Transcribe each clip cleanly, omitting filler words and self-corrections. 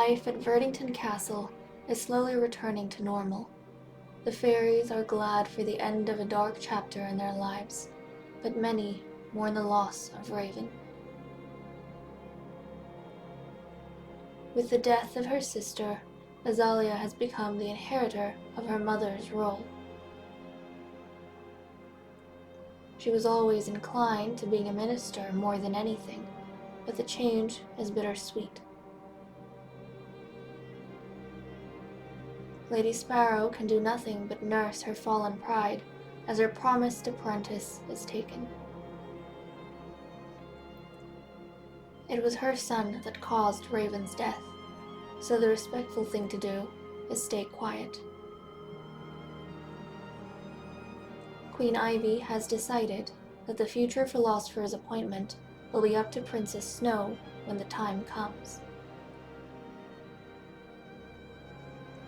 Life at Verdington Castle is slowly returning to normal. The fairies are glad for the end of a dark chapter in their lives, but many mourn the loss of Raven. With the death of her sister, Azalea has become the inheritor of her mother's role. She was always inclined to being a minister more than anything, but the change is bittersweet. Lady Sparrow can do nothing but nurse her fallen pride as her promised apprentice is taken. It was her son that caused Raven's death, so the respectful thing to do is stay quiet. Queen Ivy has decided that the future philosopher's appointment will be up to Princess Snow when the time comes.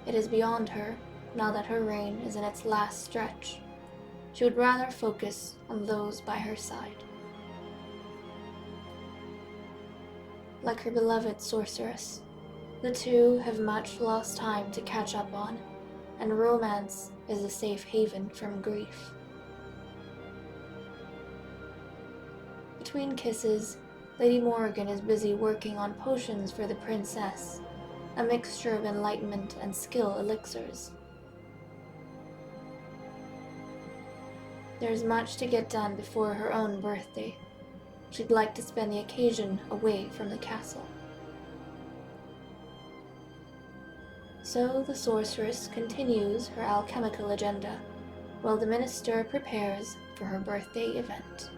It is beyond her now that her reign is in its last stretch. She would rather focus on those by her side. Like her beloved sorceress, the two have much lost time to catch up on, and romance is a safe haven from grief. Between kisses, Lady Morrigan is busy working on potions for the princess, a mixture of enlightenment and skill elixirs. There's much to get done before her own birthday. She'd like to spend the occasion away from the castle. So the sorceress continues her alchemical agenda, while the minister prepares for her birthday event.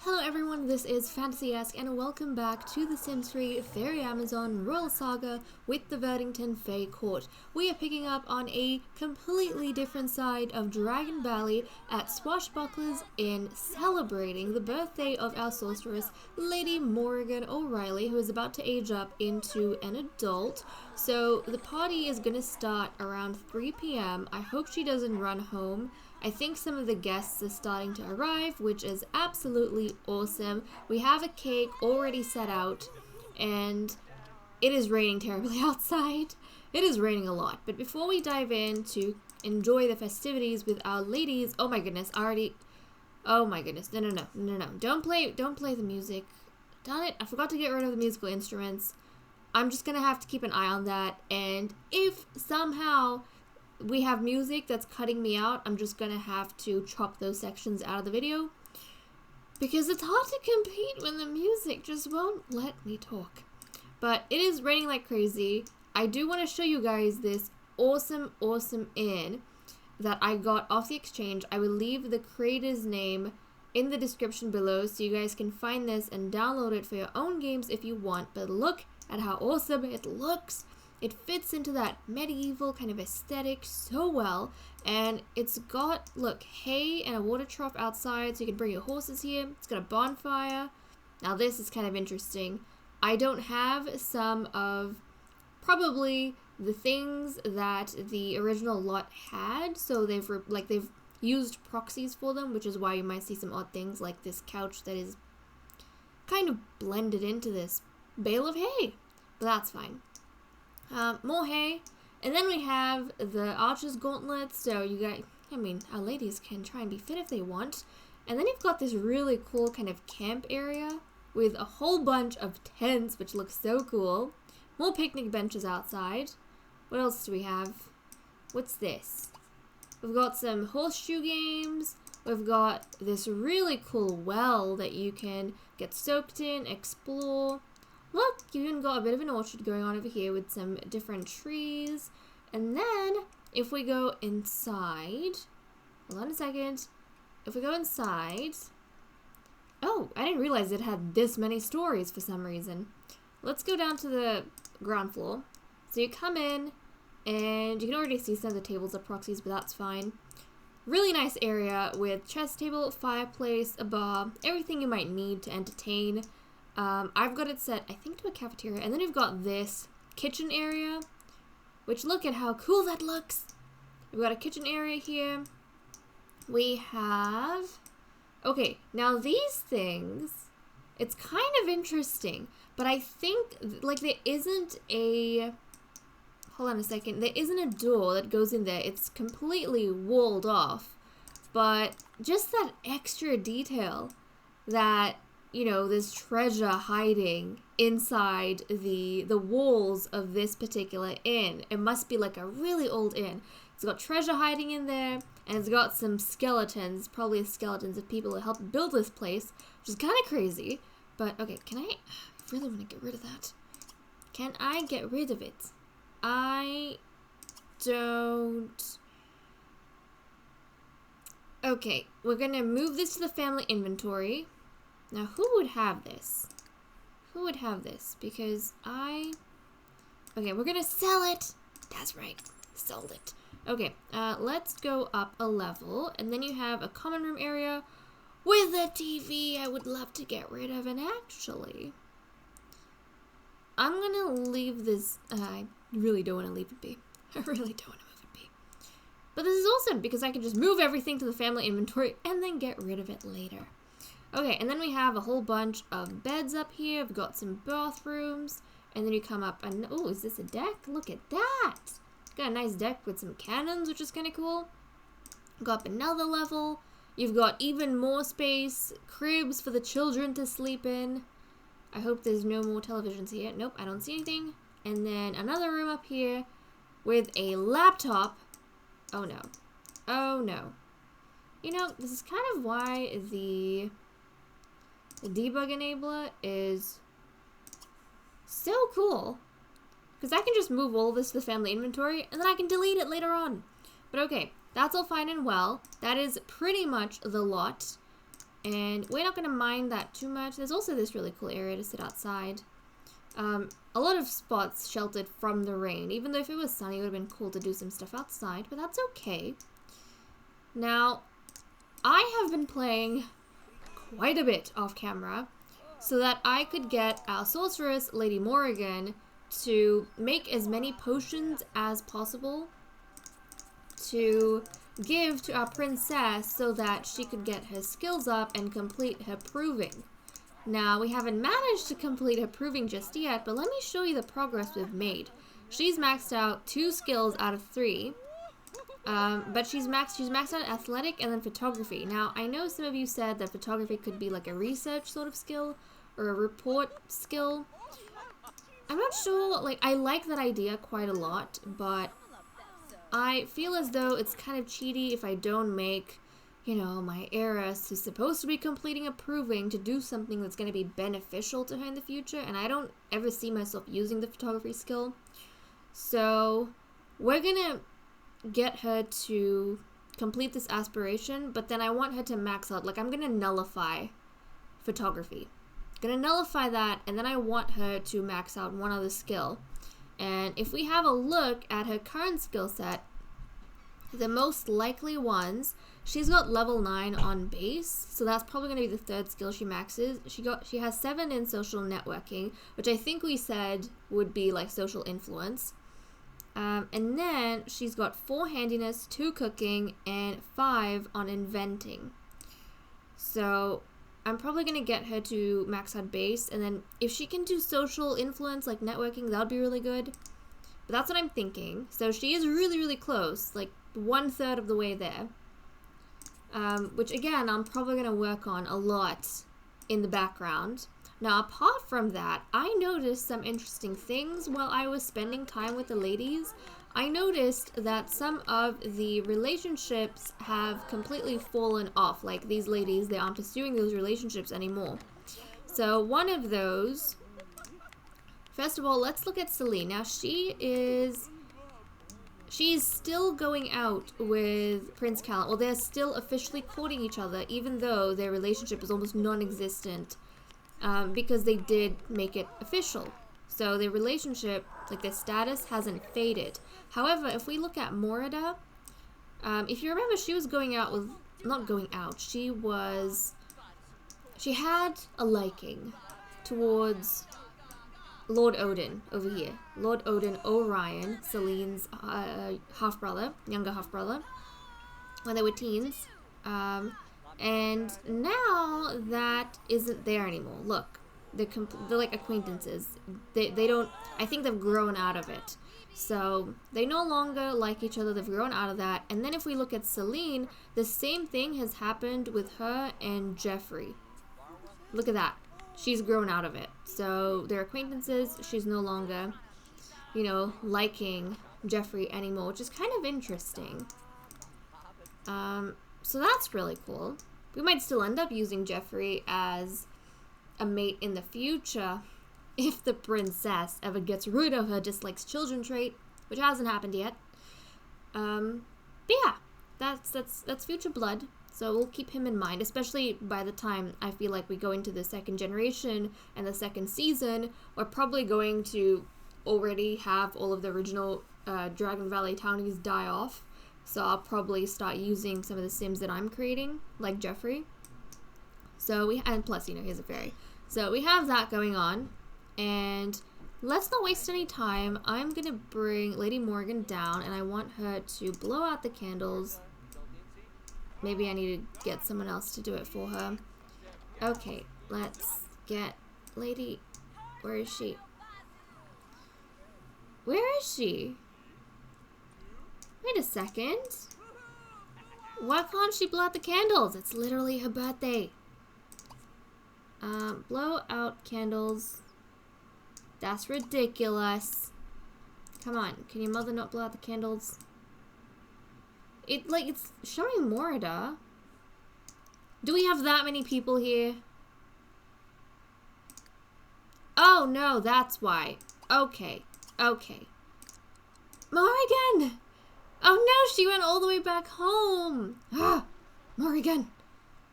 Hello everyone, this is Fantasy-esque and welcome back to the Sims 3 Fairy Amazon Royal Saga with the Verdington Fae Court. We are picking up on a completely different side of Dragon Valley at Swashbucklers in celebrating the birthday of our sorceress, Lady Morrigan O'Reilly, who is about to age up into an adult. So the party is going to start around 3 p.m. I hope she doesn't run home. I think some of the guests are starting to arrive, which is absolutely awesome. We have a cake already set out, and it is raining terribly outside. It is raining a lot. But before we dive in to enjoy the festivities with our ladies, oh my goodness, oh my goodness, no, don't play the music. Darn it, I forgot to get rid of the musical instruments. I'm just gonna have to keep an eye on that, and if somehow we have music that's cutting me out, I'm just gonna have to chop those sections out of the video because it's hard to compete when the music just won't let me talk. But it is raining like crazy. I do want to show you guys this awesome inn that I got off the exchange. I will leave the creator's name in the description below so you guys can find this and download it for your own games if you want. But look at how awesome it looks. It fits into that medieval kind of aesthetic so well, and it's got, look, hay and a water trough outside so you can bring your horses here. It's got a bonfire. Now this is kind of interesting. I don't have some of probably the things that the original lot had, so they've used proxies for them, which is why you might see some odd things like this couch that is kind of blended into this bale of hay, but that's fine. More hay, and then we have the Archer's Gauntlet, so you guys, our ladies can try and be fit if they want. And then you've got this really cool kind of camp area with a whole bunch of tents, which looks so cool. More picnic benches outside. What else do we have? What's this? We've got some horseshoe games. We've got this really cool well that you can get soaked in, explore. Look, you even got a bit of an orchard going on over here with some different trees. And then, if we go inside, hold on a second. If we go inside, oh, I didn't realize it had this many stories for some reason. Let's go down to the ground floor. So you come in, and you can already see some of the tables are proxies, but that's fine. Really nice area with chess table, fireplace, a bar, everything you might need to entertain. I've got it set, I think, to a cafeteria, and then you've got this kitchen area, which look at how cool that looks. We've got a kitchen area here. We have... Okay, now these things, it's kind of interesting, but I think, like, there isn't a... Hold on a second. There isn't a door that goes in there. It's completely walled off. But just that extra detail that, you know, there's treasure hiding inside the walls of this particular inn. It must be like a really old inn. It's got treasure hiding in there, and it's got some skeletons, probably skeletons of people who helped build this place, which is kind of crazy. But, okay, I really want to get rid of that. Can I get rid of it? I don't... Okay, we're gonna move this to the family inventory. Now, who would have this? Who would have this? Because okay, we're gonna sell it. That's right, sold it. Okay, let's go up a level, and then you have a common room area with a TV I would love to get rid of, and actually, I'm gonna leave this, I really don't want to leave it be. I really don't want to move it be. But this is awesome, because I can just move everything to the family inventory, and then get rid of it later. Okay, and then we have a whole bunch of beds up here. We've got some bathrooms, and then you come up, and, oh, is this a deck? Look at that! Got a nice deck with some cannons, which is kind of cool. Go up another level. You've got even more space, cribs for the children to sleep in. I hope there's no more televisions here. Nope, I don't see anything. And then another room up here with a laptop. Oh no. Oh no. You know, this is kind of why the debug enabler is so cool. Because I can just move all this to the family inventory, and then I can delete it later on. But okay, that's all fine and well. That is pretty much the lot. And we're not going to mind that too much. There's also this really cool area to sit outside. A lot of spots sheltered from the rain. Even though if it was sunny, it would have been cool to do some stuff outside. But that's okay. Now, I have been playing quite a bit off camera so that I could get our sorceress, Lady Morrigan, to make as many potions as possible to give to our princess so that she could get her skills up and complete her proving. Now, we haven't managed to complete her proving just yet, but let me show you the progress we've made. She's maxed out 2 skills out of 3, but she's maxed out athletic and then photography. Now, I know some of you said that photography could be like a research sort of skill or a report skill. I'm not sure, like, I like that idea quite a lot, but I feel as though it's kind of cheaty if I don't make, you know, my heiress who's supposed to be completing a proving to do something that's going to be beneficial to her in the future, and I don't ever see myself using the photography skill. So, we're going to get her to complete this aspiration, but then I want her to max out, like, I'm going to nullify photography. Gonna nullify that, and then I want her to max out one other skill. And if we have a look at her current skill set, the most likely ones, she's got level 9 on base, so that's probably gonna be the 3rd skill she maxes. She has 7 in social networking, which I think we said would be like social influence. And then she's got 4 handiness, 2 cooking, and 5 on inventing. So I'm probably going to get her to max out base, and then if she can do social influence, like networking, that would be really good. But that's what I'm thinking. So she is really, really close, like 1/3 of the way there. Which, again, I'm probably going to work on a lot in the background. Now, apart from that, I noticed some interesting things while I was spending time with the ladies. I noticed that some of the relationships have completely fallen off. Like, these ladies, they aren't pursuing those relationships anymore. So, one of those... First of all, let's look at Celine. Now, she's still going out with Prince Callan. Well, they're still officially courting each other, even though their relationship is almost non-existent, because they did make it official. So their relationship, like their status, hasn't faded. However, if we look at Morrigan, if you remember, she was going out with, not going out, she had a liking towards Lord Odin over here. Lord Odin Orion, Celine's half-brother, younger half-brother, when they were teens. And now that isn't there anymore. Look, they're like acquaintances. They don't, I think they've grown out of it. So they no longer like each other. They've grown out of that. And then if we look at Celine, the same thing has happened with her and Jeffrey. Look at that. She's grown out of it. So they're acquaintances. She's no longer, you know, liking Jeffrey anymore, which is kind of interesting. So that's really cool. We might still end up using Jeffrey as a mate in the future if the princess ever gets rid of her dislikes children trait, which hasn't happened yet. But yeah, that's future blood. So we'll keep him in mind, especially by the time I feel like we go into the second generation and the second season. We're probably going to already have all of the original Dragon Valley townies die off. So I'll probably start using some of the Sims that I'm creating, like Jeffrey. So and plus, you know, he's a fairy. So we have that going on. And let's not waste any time. I'm going to bring Lady Morrigan down, and I want her to blow out the candles. Maybe I need to get someone else to do it for her. Okay, let's get Lady... Where is she? Where is she? Wait a second. Why can't she blow out the candles? It's literally her birthday. Blow out candles. That's ridiculous. Come on, can your mother not blow out the candles? It's showing Morida. Do we have that many people here? Oh no, that's why. Okay, okay. Morrigan! Oh no, she went all the way back home. Ah, Morrigan.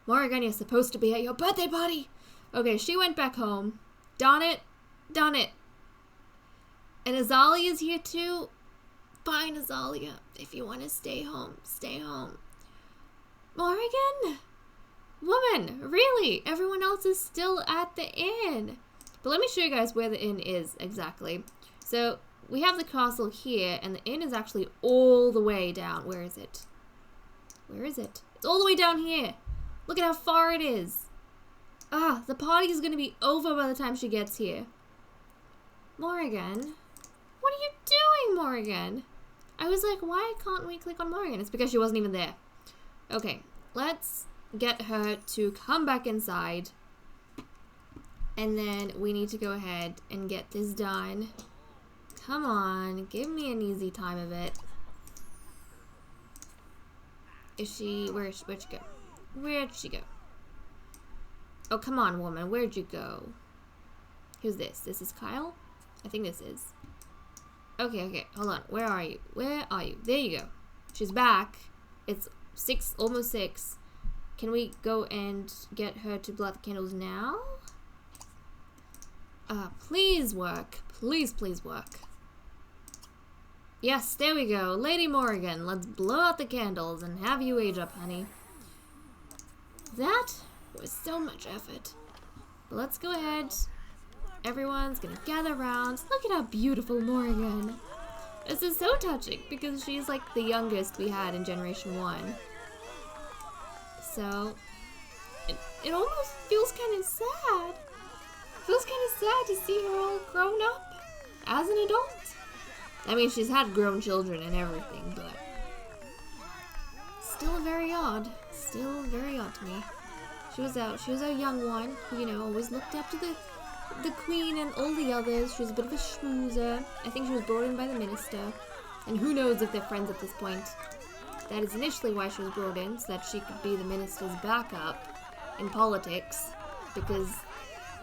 Morrigan, you're supposed to be at your birthday party. Okay, she went back home. Darn it. Darn it. And Azalia's here too. Fine, Azalia. If you want to stay home, stay home. Morrigan? Woman, really? Everyone else is still at the inn. But let me show you guys where the inn is exactly. So, we have the castle here, and the inn is actually all the way down. Where is it? Where is it? It's all the way down here. Look at how far it is. Ah, the party is going to be over by the time she gets here. Morrigan? What are you doing, Morrigan? I was like, why can't we click on Morrigan? It's because she wasn't even there. Okay, let's get her to come back inside. And then we need to go ahead and get this done. Come on, give me an easy time of it. Is she, where'd she go? Where'd she go? Oh, come on, woman, where'd you go? Who's this? This is Kyle? I think this is. Okay, okay, hold on. Where are you? Where are you? There you go. She's back. It's 6, almost 6. Can we go and get her to blow out the candles now? Please work. Please, please work. Yes, there we go. Lady Morrigan, let's blow out the candles and have you age up, honey. That was so much effort. But let's go ahead. Everyone's gonna gather around. Look at how beautiful Morrigan. This is so touching because she's like the youngest we had in Generation 1. So, it almost feels kind of sad. It feels kind of sad to see her all grown up as an adult. I mean, she's had grown children and everything, but still very odd. Still very odd to me. She was a young one who, you know, always looked up to the queen and all the others. She was a bit of a schmoozer. I think she was brought in by the minister. And who knows if they're friends at this point. That is initially why she was brought in, so that she could be the minister's backup in politics. Because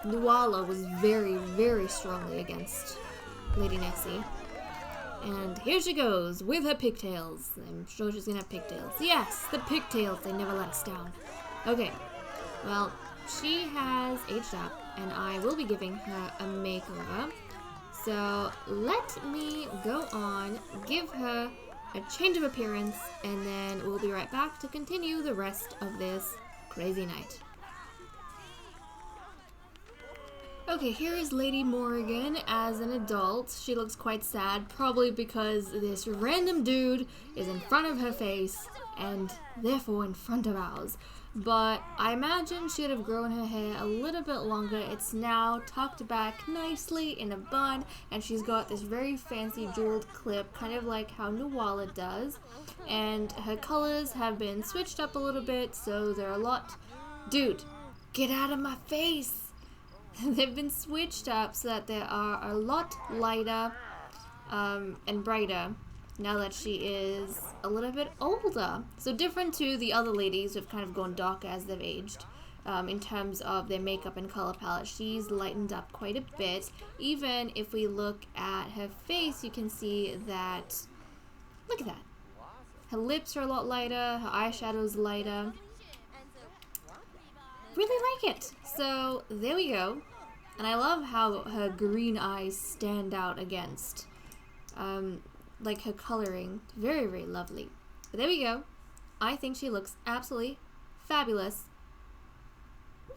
Nuala was very, very strongly against Lady Nessie. And here she goes, with her pigtails. I'm sure she's gonna have pigtails. Yes, the pigtails, they never let us down. Okay, well, she has aged up, and I will be giving her a makeover. So, let me go on, give her a change of appearance, and then we'll be right back to continue the rest of this crazy night. Okay, here is Lady Morrigan as an adult. She looks quite sad, probably because this random dude is in front of her face, and therefore in front of ours. But I imagine she'd have grown her hair a little bit longer. It's now tucked back nicely in a bun, and she's got this very fancy jeweled clip, kind of like how Nuala does. And her colors have been switched up a little bit, so they're a lot... Dude, get out of my face! They've been switched up so that they are a lot lighter and brighter now that she is a little bit older. So different to the other ladies who have kind of gone darker as they've aged in terms of their makeup and color palette. She's lightened up quite a bit. Even if we look at her face, you can see that, look at that. Her lips are a lot lighter, her eyeshadow's lighter. Really like it. So there we go. And I love how her green eyes stand out against like her coloring. Very, very lovely. But there we go. I think she looks absolutely fabulous.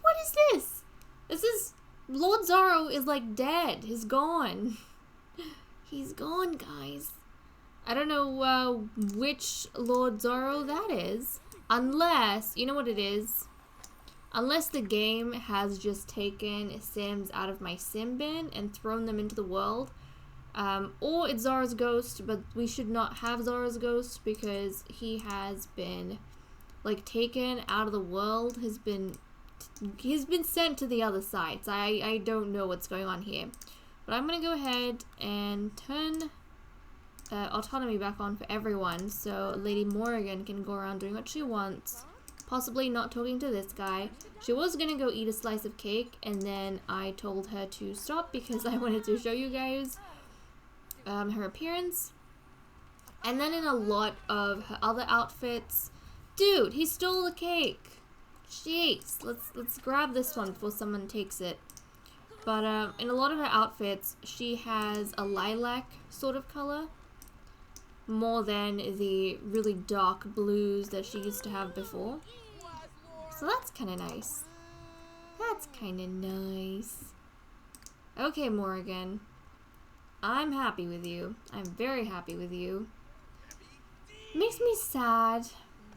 What is this? This is... Lord Zorro is like dead. He's gone. He's gone, guys. I don't know which Lord Zorro that is. Unless, you know what it is? Unless the game has just taken Sims out of my Sim bin and thrown them into the world. Or it's Zara's ghost, but we should not have Zara's ghost because he has been, like, taken out of the world. He's been sent to the other side. So I don't know what's going on here. But I'm going to go ahead and turn autonomy back on for everyone so Lady Morrigan can go around doing what she wants. Possibly not talking to this guy. She was gonna go eat a slice of cake, and then I told her to stop because I wanted to show you guys her appearance. And then in a lot of her other outfits, dude, he stole the cake. Jeez, let's grab this one before someone takes it. But in a lot of her outfits, she has a lilac sort of color, more than the really dark blues that she used to have before. So that's kind of nice. That's kind of nice. Okay, Morrigan. I'm happy with you. I'm very happy with you. Makes me sad.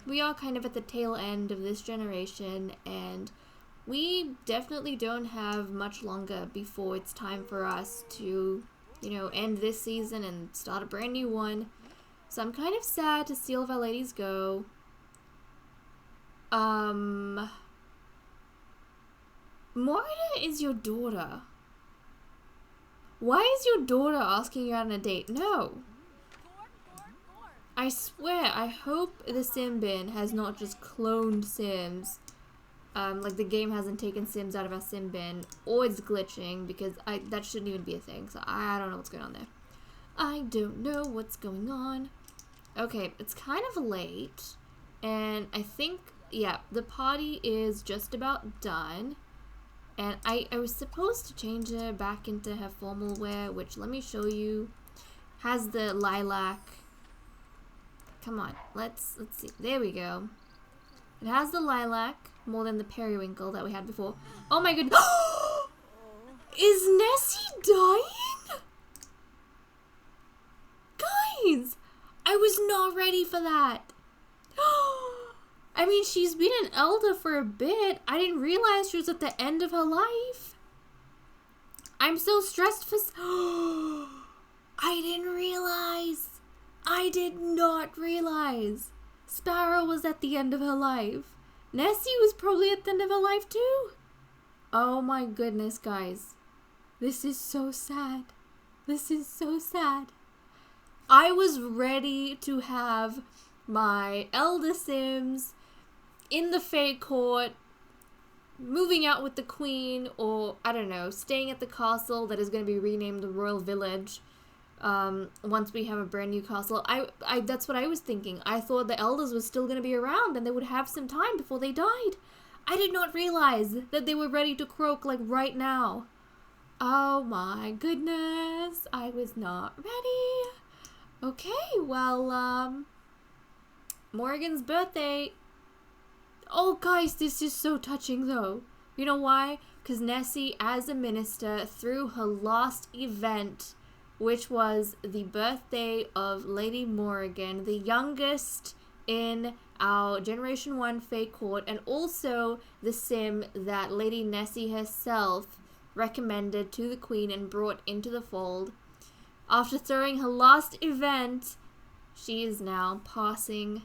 We are kind of at the tail end of this generation, and we definitely don't have much longer before it's time for us to, you know, end this season and start a brand new one. So I'm kind of sad to see all of our ladies go. Morrigan is your daughter. Why is your daughter asking you out on a date? No. I swear, I hope the Sim bin has not just cloned Sims. Like the game hasn't taken Sims out of our Sim bin, or it's glitching, because that shouldn't even be a thing, so I don't know what's going on there. I don't know what's going on. Okay, it's kind of late, and I think, yeah, the party is just about done. And I was supposed to change her back into her formal wear, which, let me show you, has the lilac. Come on, let's see. There we go. It has the lilac more than the periwinkle that we had before. Oh my goodness. Is Nessie dying? Guys, I was not ready for that. I mean, she's been an elder for a bit. I didn't realize she was at the end of her life. I'm so stressed for... I didn't realize. I did not realize. Sparrow was at the end of her life. Nessie was probably at the end of her life too. Oh my goodness, guys. This is so sad. This is so sad. I was ready to have my elder Sims in the Fae Court, moving out with the Queen, or, I don't know, staying at the castle that is going to be renamed the Royal Village, once we have a brand new castle. That's what I was thinking. I thought the elders were still going to be around and they would have some time before they died. I did not realize that they were ready to croak, like, right now. Oh my goodness, I was not ready. Okay, well, Morrigan's birthday. Oh, guys, this is so touching, though. You know why? because Nessie, as a minister, through her last event, which was the birthday of Lady Morrigan, the youngest in our Generation 1 Fae Court, and also the sim that Lady Nessie herself recommended to the Queen and brought into the fold. After throwing her last event, she is now passing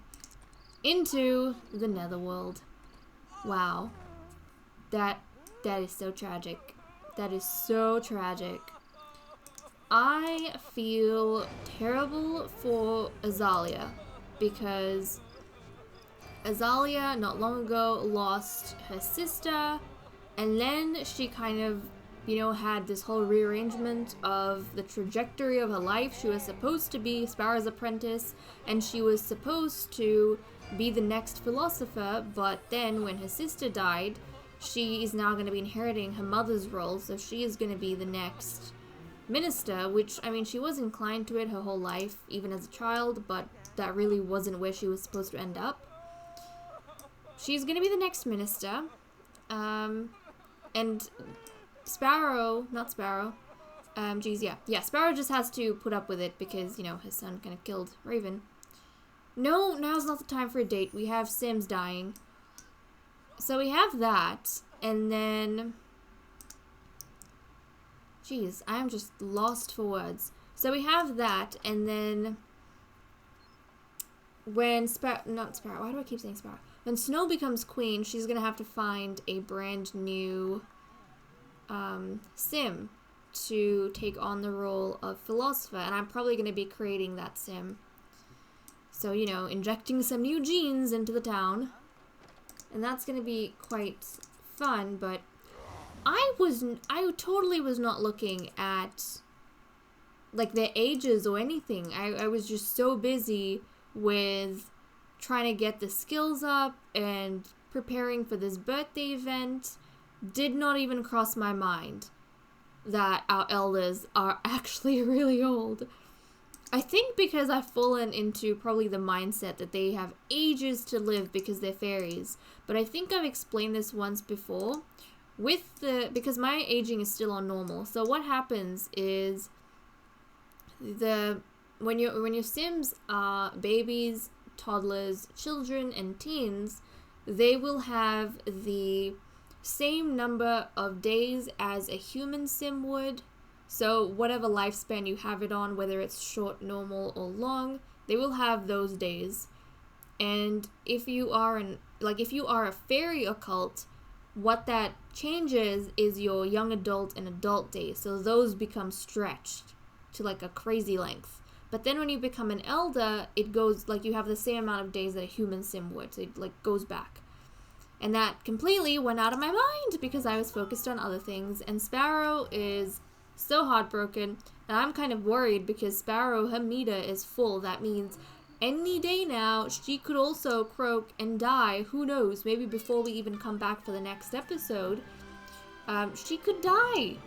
into the netherworld. Wow. That is so tragic. That is so tragic. I feel terrible for Azalea because Azalea not long ago lost her sister, and then she kind of, had this whole rearrangement of the trajectory of her life. She was supposed to be Sparrow's apprentice, and she was supposed to be the next philosopher, but then when her sister died, she is now going to be inheriting her mother's role, so she is going to be the next minister, which, she was inclined to it her whole life, even as a child, but that really wasn't where she was supposed to end up. She's going to be the next minister, and Sparrow, Sparrow just has to put up with it because, his son kind of killed Raven. No, now's not the time for a date. We have Sims dying. So we have that, and then... Jeez, I'm just lost for words. So we have that, and then... When why do I keep saying Sparrow? When Snow becomes queen, she's gonna have to find a brand new sim to take on the role of philosopher, and I'm probably gonna be creating that sim. So, injecting some new genes into the town. And that's gonna be quite fun, but I totally was not looking at, like, their ages or anything. I was just so busy with trying to get the skills up and preparing for this birthday event. Did not even cross my mind that our elders are actually really old. I think because I've fallen into probably the mindset that they have ages to live because they're fairies. But I think I've explained this once before. Because my aging is still on normal. So what happens is when your Sims are babies, toddlers, children, and teens, they will have the same number of days as a human Sim would. So whatever lifespan you have it on, whether it's short, normal, or long, they will have those days. And if you are a fairy occult, what that changes is your young adult and adult days. So those become stretched to like a crazy length. But then when you become an elder, it goes like you have the same amount of days that a human Sim would. So it like goes back. And that completely went out of my mind because I was focused on other things. And Sparrow is so heartbroken, and I'm kind of worried because Sparrow, her meter is full. That means any day now she could also croak and die. Who knows, maybe before we even come back for the next episode, she could die.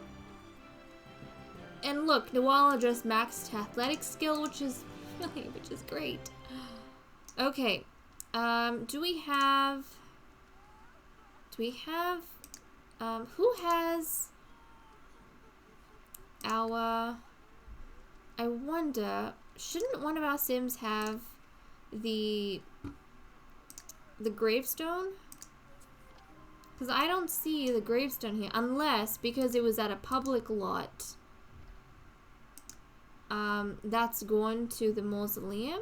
And look, Noala just maxed athletic skill, which is great. Okay, who has I wonder, shouldn't one of our Sims have the gravestone? Because I don't see the gravestone here, unless because it was at a public lot. That's going to the mausoleum.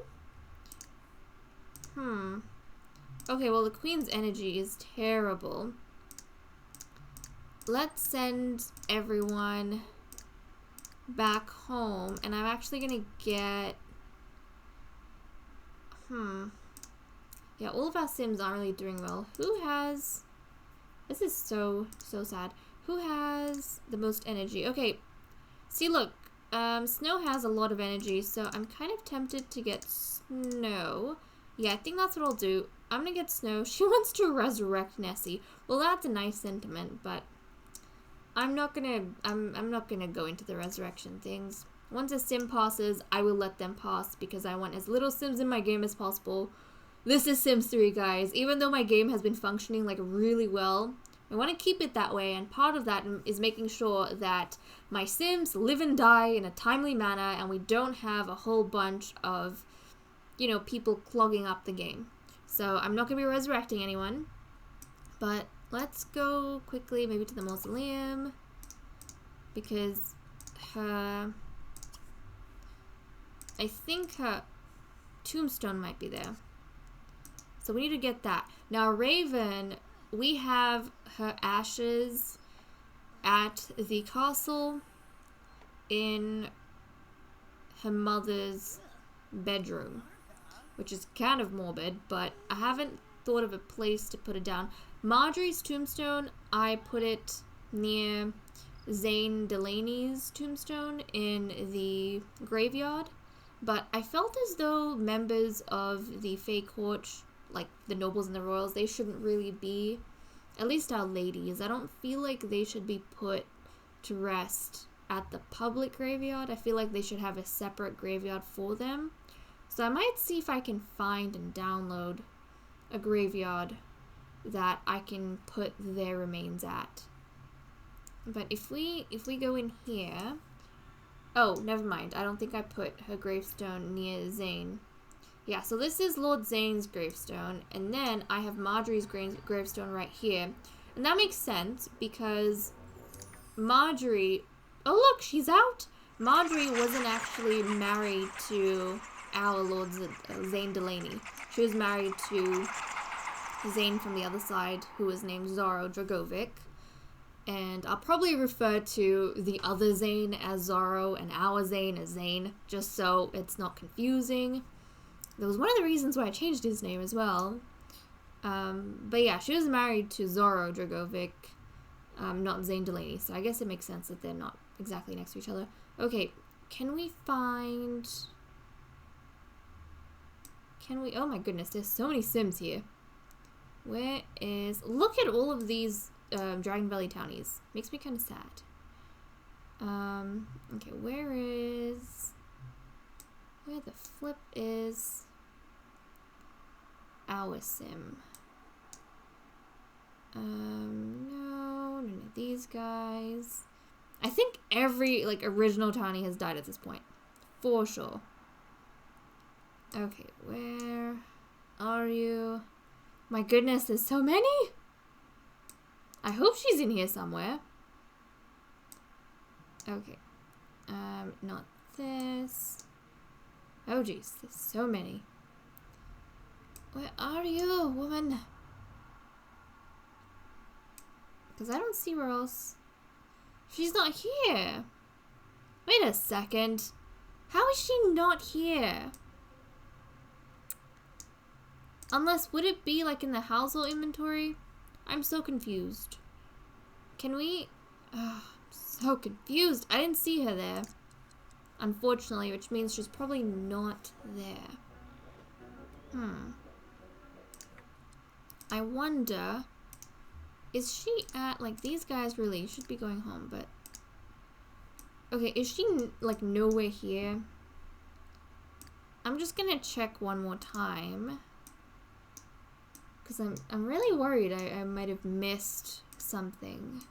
Okay, well the Queen's energy is terrible. Let's send everyone back home, and I'm actually gonna get yeah, all of our Sims aren't really doing well. Who has, this is so sad, who has the most energy? Okay, see, look, Snow has a lot of energy, so I'm kind of tempted to get Snow. Yeah, I think that's what I'll do. I'm gonna get Snow. She wants to resurrect Nessie. Well, that's a nice sentiment, but I'm not gonna go into the resurrection things. Once a Sim passes, I will let them pass because I want as little Sims in my game as possible. This is Sims 3, guys. Even though my game has been functioning like really well I want to keep it that way, and part of that is making sure that my Sims live and die in a timely manner, and we don't have a whole bunch of, you know, people clogging up the game. So I'm not going to be resurrecting anyone, but let's go quickly maybe to the mausoleum, because I think her tombstone might be there. So we need to get that. Now Raven, we have her ashes at the castle in her mother's bedroom, which is kind of morbid, but I haven't thought of a place to put it down. Marjorie's tombstone, I put it near Zane Delaney's tombstone in the graveyard, but I felt as though members of the Fae Court, like the nobles and the royals, they shouldn't really be, at least our ladies, I don't feel like they should be put to rest at the public graveyard. I feel like they should have a separate graveyard for them. So I might see if I can find and download a graveyard that I can put their remains at. But if we go in here, oh, never mind. I don't think I put her gravestone near Zane. Yeah, so this is Lord Zane's gravestone, and then I have Marjorie's gravestone right here. And that makes sense because Marjorie, oh look, she's out. Marjorie wasn't actually married to our Lord Zane Delaney. She was married to Zane from the other side, who was named Zorro Dragovic. And I'll probably refer to the other Zane as Zorro and our Zane as Zane, just so it's not confusing. That was one of the reasons why I changed his name as well. But yeah, she was married to Zorro Dragovic, not Zane Delaney, so I guess it makes sense that they're not exactly next to each other. Okay, can we find... oh my goodness, there's so many Sims here. Where is... Look at all of these Dragon Valley townies. Makes me kind of sad. Okay, where the flip is our Sim? No, none of these guys. I think every, like, original townie has died at this point. For sure. Okay, where are you? My goodness, there's so many! I hope she's in here somewhere. Okay. Not this. Oh jeez, there's so many. Where are you, woman? Because I don't see where else. She's not here. Wait a second. How is she not here? Unless, would it be like in the household inventory? I'm so confused. Can we... I'm so confused. I didn't see her there. Unfortunately, which means she's probably not there. I wonder... Is she at... Like, these guys really should be going home, but... Okay, is she, like, nowhere here? I'm just gonna check one more time. Because I'm really worried I might have missed something.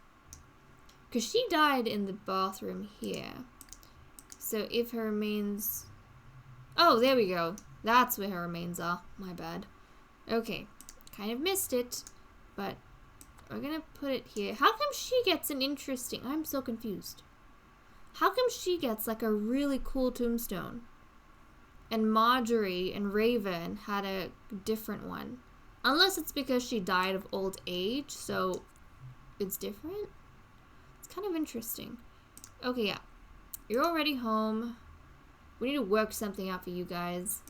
Because she died in the bathroom here. So if her remains... Oh, there we go. That's where her remains are. My bad. Okay. Kind of missed it. But we're going to put it here. How come she gets an interesting... I'm so confused. How come she gets like a really cool tombstone? And Marjorie and Raven had a different one. Unless it's because she died of old age, so it's different. It's kind of interesting. Okay, yeah. You're already home. We need to work something out for you guys.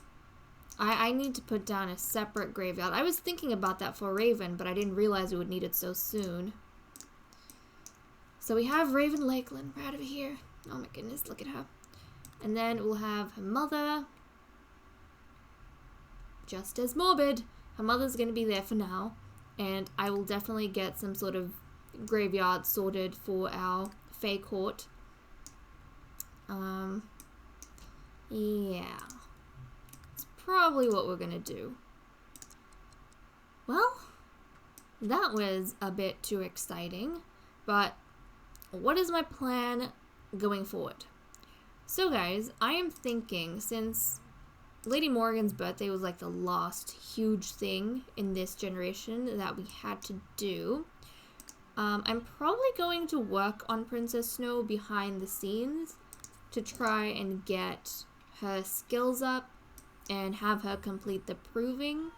I need to put down a separate graveyard. I was thinking about that for Raven, but I didn't realize we would need it so soon. So we have Raven Lakeland right over here. Oh my goodness, look at her. And then we'll have her mother. Just as morbid. Her mother's going to be there for now, and I will definitely get some sort of graveyard sorted for our Fae Court. Yeah. It's probably what we're going to do. Well, that was a bit too exciting, but what is my plan going forward? So guys, I am thinking, since Lady Morrigan's birthday was like the last huge thing in this generation that we had to do, I'm probably going to work on Princess Snow behind the scenes to try and get her skills up and have her complete the proving.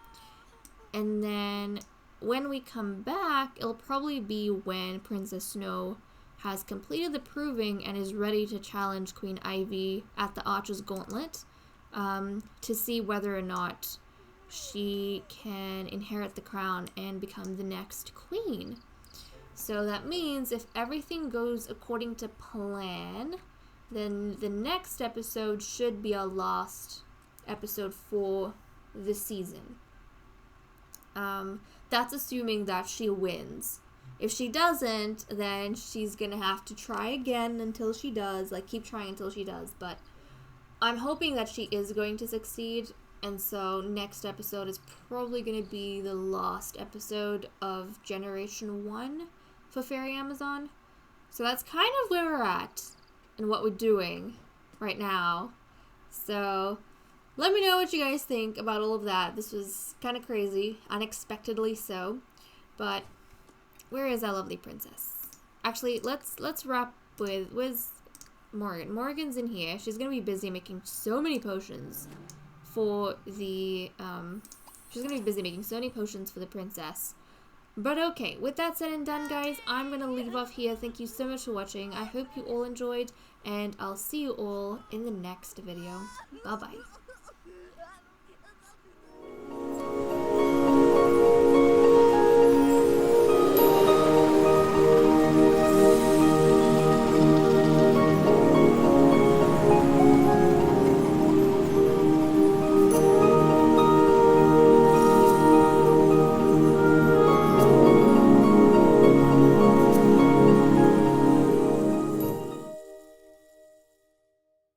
And then when we come back, it'll probably be when Princess Snow has completed the proving and is ready to challenge Queen Ivy at the Archer's Gauntlet, to see whether or not she can inherit the crown and become the next queen. So that means if everything goes according to plan, then the next episode should be our last episode for the season. That's assuming that she wins. If she doesn't, then she's gonna have to try again until she does, like keep trying until she does, but I'm hoping that she is going to succeed, and so next episode is probably gonna be the last episode of Generation 1 for Fairy Amazon. So that's kind of where we're at and what we're doing right now. So let me know what you guys think about all of that. This was kind of crazy, unexpectedly so, but where is our lovely princess? Actually, let's wrap with Morrigan. Morrigan's in here. She's gonna be busy making so many potions for the she's gonna be busy making so many potions for the princess. But okay, with that said and done, guys, I'm gonna leave off here. Thank you so much for watching. I hope you all enjoyed, and I'll see you all in the next video. Bye bye.